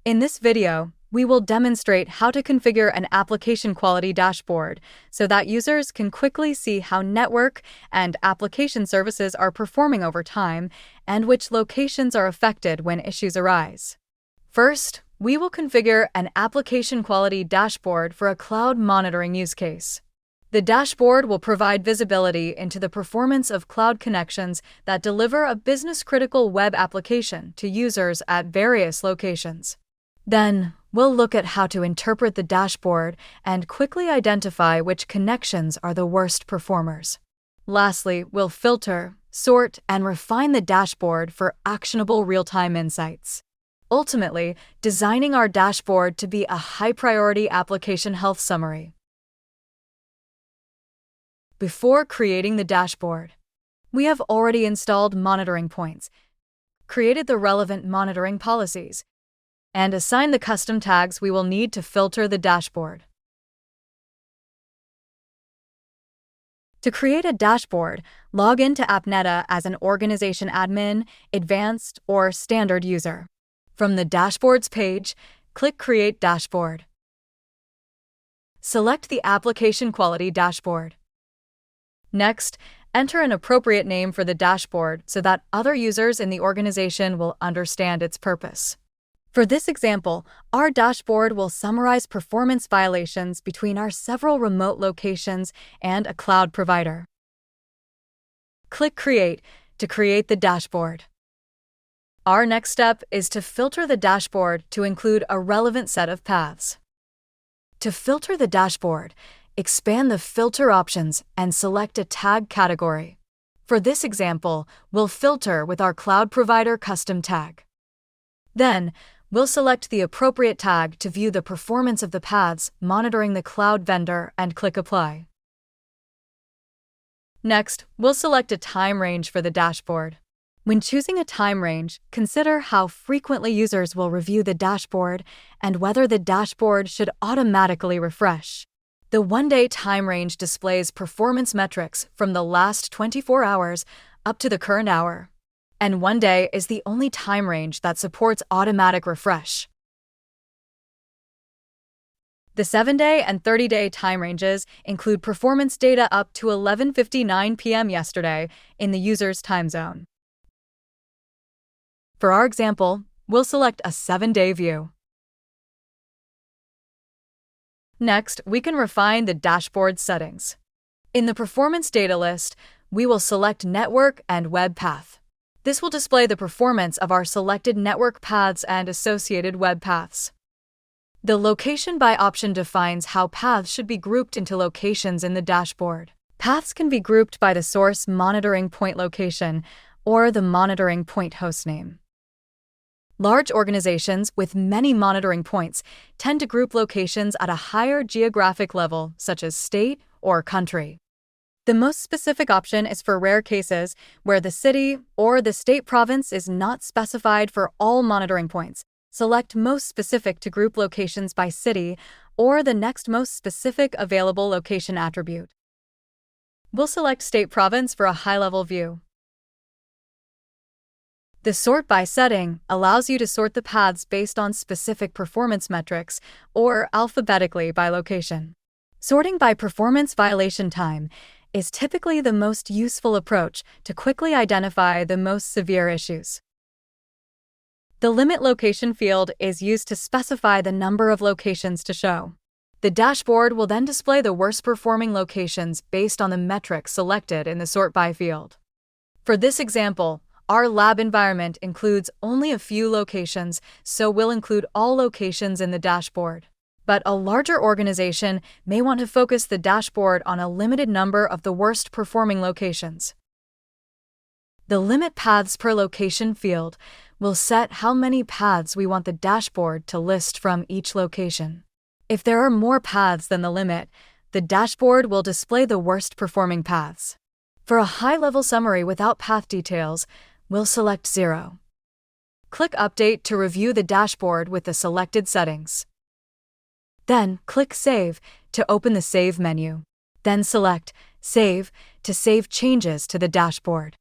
In this video, we will demonstrate how to configure an application quality dashboard so that users can quickly see how network and application services are performing over time and which locations are affected when issues arise. First, we will configure an application quality dashboard for a cloud monitoring use case. The dashboard will provide visibility into the performance of cloud connections that deliver a business-critical web application to users at various locations. Then, we'll look at how to interpret the dashboard and quickly identify which connections are the worst performers. Lastly, we'll filter, sort, and refine the dashboard for actionable real-time insights. Ultimately, designing our dashboard to be a high-priority application health summary. Before creating the dashboard, we have already installed monitoring points, created the relevant monitoring policies, and assigned the custom tags we will need to filter the dashboard. To create a dashboard, log into AppNeta as an organization admin, advanced, or standard user. From the Dashboards page, click Create Dashboard. Select the Application Quality Dashboard. Next, enter an appropriate name for the dashboard so that other users in the organization will understand its purpose. For this example, our dashboard will summarize performance violations between our several remote locations and a cloud provider. Click Create to create the dashboard. Our next step is to filter the dashboard to include a relevant set of paths. To filter the dashboard, expand the filter options and select a tag category. For this example, we'll filter with our cloud provider custom tag. Then, we'll select the appropriate tag to view the performance of the paths monitoring the cloud vendor and click Apply. Next, we'll select a time range for the dashboard. When choosing a time range, consider how frequently users will review the dashboard and whether the dashboard should automatically refresh. The one-day time range displays performance metrics from the last 24 hours up to the current hour. And 1 day is the only time range that supports automatic refresh. The 7-day and 30-day time ranges include performance data up to 11:59 p.m. yesterday in the user's time zone. For our example, we'll select a 7-day view. Next, we can refine the dashboard settings. In the Performance Data list, we will select Network and Web Path. This will display the performance of our selected network paths and associated web paths. The Location by option defines how paths should be grouped into locations in the dashboard. Paths can be grouped by the source monitoring point location or the monitoring point hostname. Large organizations with many monitoring points tend to group locations at a higher geographic level, such as state or country. The most specific option is for rare cases where the city or the state province is not specified for all monitoring points. Select Most Specific to group locations by city or the next most specific available location attribute. We'll select State Province for a high-level view. The Sort By setting allows you to sort the paths based on specific performance metrics or alphabetically by location. Sorting by performance violation time is typically the most useful approach to quickly identify the most severe issues. The Limit Location field is used to specify the number of locations to show. The dashboard will then display the worst performing locations based on the metrics selected in the Sort By field. For this example, our lab environment includes only a few locations, so we'll include all locations in the dashboard. But a larger organization may want to focus the dashboard on a limited number of the worst performing locations. The Limit Paths per Location field will set how many paths we want the dashboard to list from each location. If there are more paths than the limit, the dashboard will display the worst performing paths. For a high-level summary without path details, we'll select 0. Click Update to review the dashboard with the selected settings. Then, click Save to open the Save menu. Then select Save to save changes to the dashboard.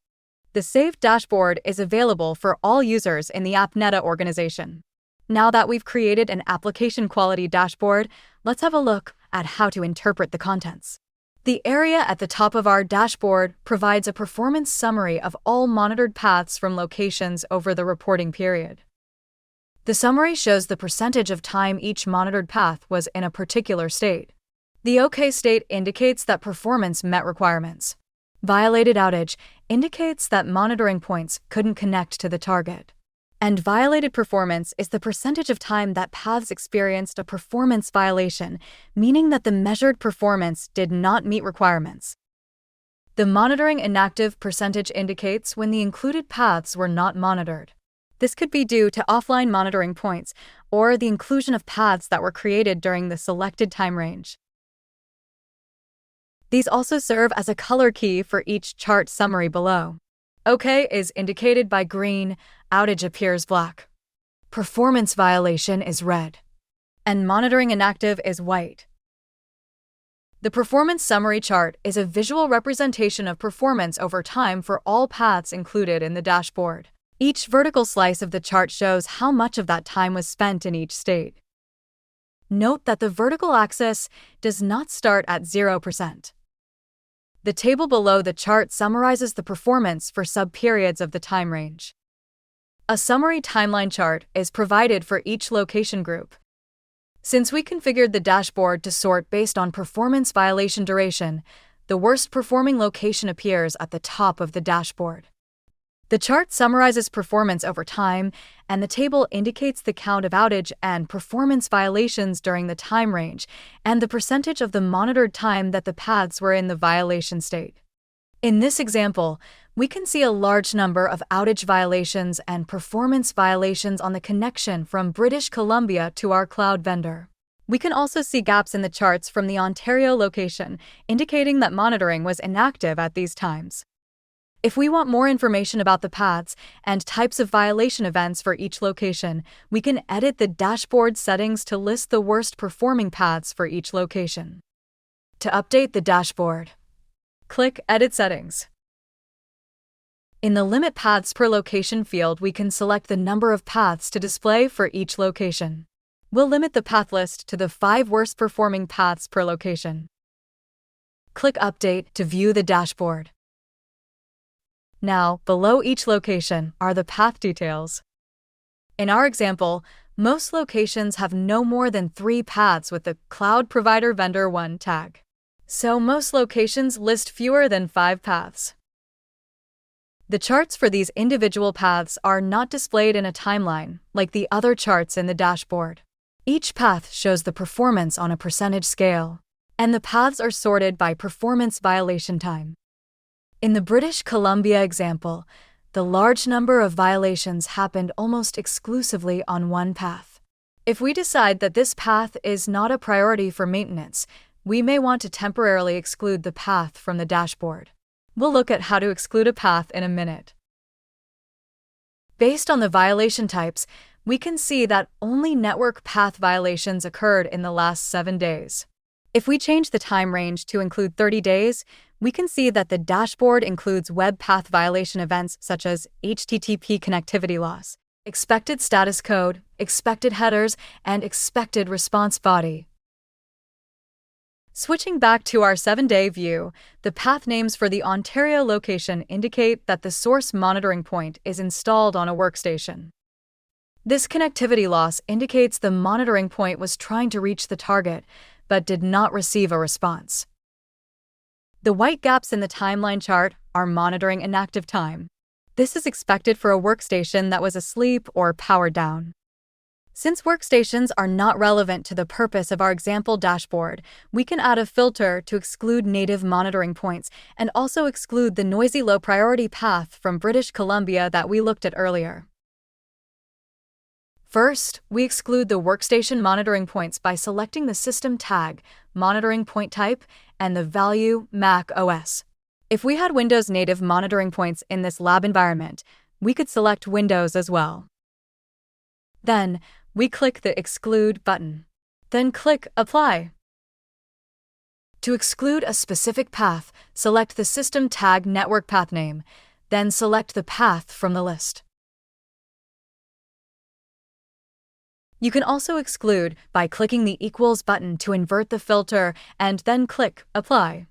The saved dashboard is available for all users in the AppNeta organization. Now that we've created an application quality dashboard, let's have a look at how to interpret the contents. The area at the top of our dashboard provides a performance summary of all monitored paths from locations over the reporting period. The summary shows the percentage of time each monitored path was in a particular state. The OK state indicates that performance met requirements. Violated outage indicates that monitoring points couldn't connect to the target. And violated performance is the percentage of time that paths experienced a performance violation, meaning that the measured performance did not meet requirements. The monitoring inactive percentage indicates when the included paths were not monitored. This could be due to offline monitoring points or the inclusion of paths that were created during the selected time range. These also serve as a color key for each chart summary below. OK is indicated by green, outage appears black. Performance violation is red. And monitoring inactive is white. The performance summary chart is a visual representation of performance over time for all paths included in the dashboard. Each vertical slice of the chart shows how much of that time was spent in each state. Note that the vertical axis does not start at 0%. The table below the chart summarizes the performance for sub-periods of the time range. A summary timeline chart is provided for each location group. Since we configured the dashboard to sort based on performance violation duration, the worst performing location appears at the top of the dashboard. The chart summarizes performance over time, and the table indicates the count of outage and performance violations during the time range, and the percentage of the monitored time that the paths were in the violation state. In this example, we can see a large number of outage violations and performance violations on the connection from British Columbia to our cloud vendor. We can also see gaps in the charts from the Ontario location, indicating that monitoring was inactive at these times. If we want more information about the paths and types of violation events for each location, we can edit the dashboard settings to list the worst performing paths for each location. To update the dashboard, click Edit Settings. In the Limit Paths per Location field, we can select the number of paths to display for each location. We'll limit the path list to the 5 worst performing paths per location. Click Update to view the dashboard. Now, below each location are the path details. In our example, most locations have no more than 3 paths with the Cloud Provider Vendor 1 tag. So most locations list fewer than 5 paths. The charts for these individual paths are not displayed in a timeline, like the other charts in the dashboard. Each path shows the performance on a percentage scale, and the paths are sorted by performance violation time. In the British Columbia example, the large number of violations happened almost exclusively on one path. If we decide that this path is not a priority for maintenance, we may want to temporarily exclude the path from the dashboard. We'll look at how to exclude a path in a minute. Based on the violation types, we can see that only network path violations occurred in the last 7 days. If we change the time range to include 30 days, we can see that the dashboard includes web path violation events such as HTTP connectivity loss, expected status code, expected headers, and expected response body. Switching back to our 7-day view, the path names for the Ontario location indicate that the source monitoring point is installed on a workstation. This connectivity loss indicates the monitoring point was trying to reach the target, but did not receive a response. The white gaps in the timeline chart are monitoring inactive time. This is expected for a workstation that was asleep or powered down. Since workstations are not relevant to the purpose of our example dashboard, we can add a filter to exclude native monitoring points and also exclude the noisy low-priority path from British Columbia that we looked at earlier. First, we exclude the workstation monitoring points by selecting the system tag, monitoring point type, and the value Mac OS. If we had Windows native monitoring points in this lab environment, we could select Windows as well. Then, we click the Exclude button. Then click Apply. To exclude a specific path, select the system tag network path name, then select the path from the list. You can also exclude by clicking the equals button to invert the filter and then click Apply.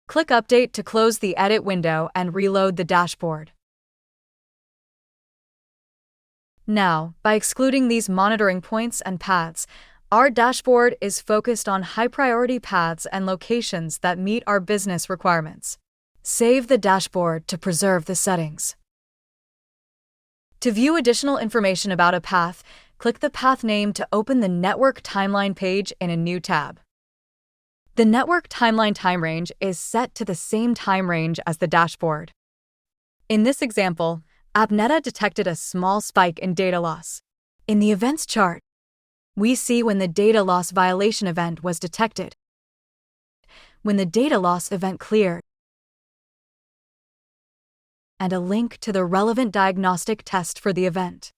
Click Update to close the edit window and reload the dashboard. Now, by excluding these monitoring points and paths, our dashboard is focused on high-priority paths and locations that meet our business requirements. Save the dashboard to preserve the settings. To view additional information about a path, click the path name to open the Network Timeline page in a new tab. The Network Timeline time range is set to the same time range as the dashboard. In this example, AppNeta detected a small spike in data loss. In the events chart, we see when the data loss violation event was detected, when the data loss event cleared, and a link to the relevant diagnostic test for the event.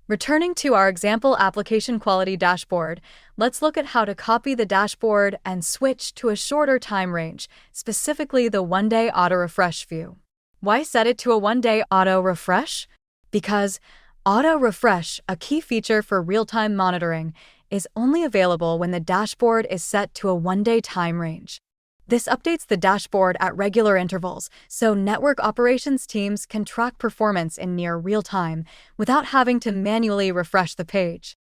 Returning to our example application quality dashboard, let's look at how to copy the dashboard and switch to a shorter time range, specifically the one-day auto-refresh view. Why set it to a one-day auto-refresh? Because auto-refresh, a key feature for real-time monitoring, is only available when the dashboard is set to a one-day time range. This updates the dashboard at regular intervals, so network operations teams can track performance in near real time without having to manually refresh the page.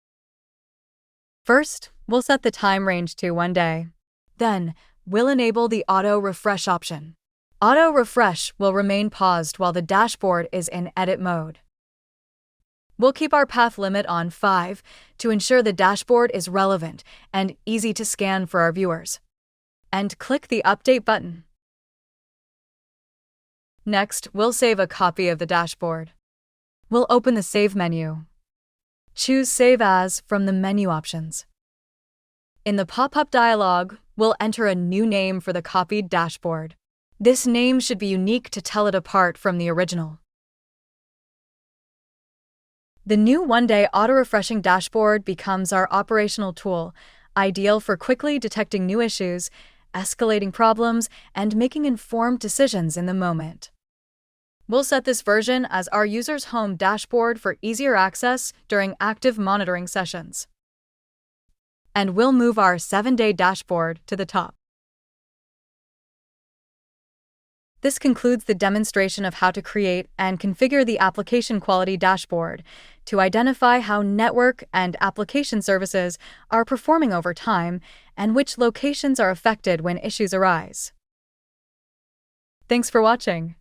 First, we'll set the time range to 1 day. Then, we'll enable the auto refresh option. Auto refresh will remain paused while the dashboard is in edit mode. We'll keep our path limit on 5 to ensure the dashboard is relevant and easy to scan for our viewers. And click the Update button. Next, we'll save a copy of the dashboard. We'll open the Save menu. Choose Save As from the menu options. In the pop-up dialog, we'll enter a new name for the copied dashboard. This name should be unique to tell it apart from the original. The new one-day auto-refreshing dashboard becomes our operational tool, ideal for quickly detecting new issues, escalating problems, and making informed decisions in the moment. We'll set this version as our user's home dashboard for easier access during active monitoring sessions. And we'll move our 7-day dashboard to the top. This concludes the demonstration of how to create and configure the application quality dashboard to identify how network and application services are performing over time and which locations are affected when issues arise. Thanks for watching.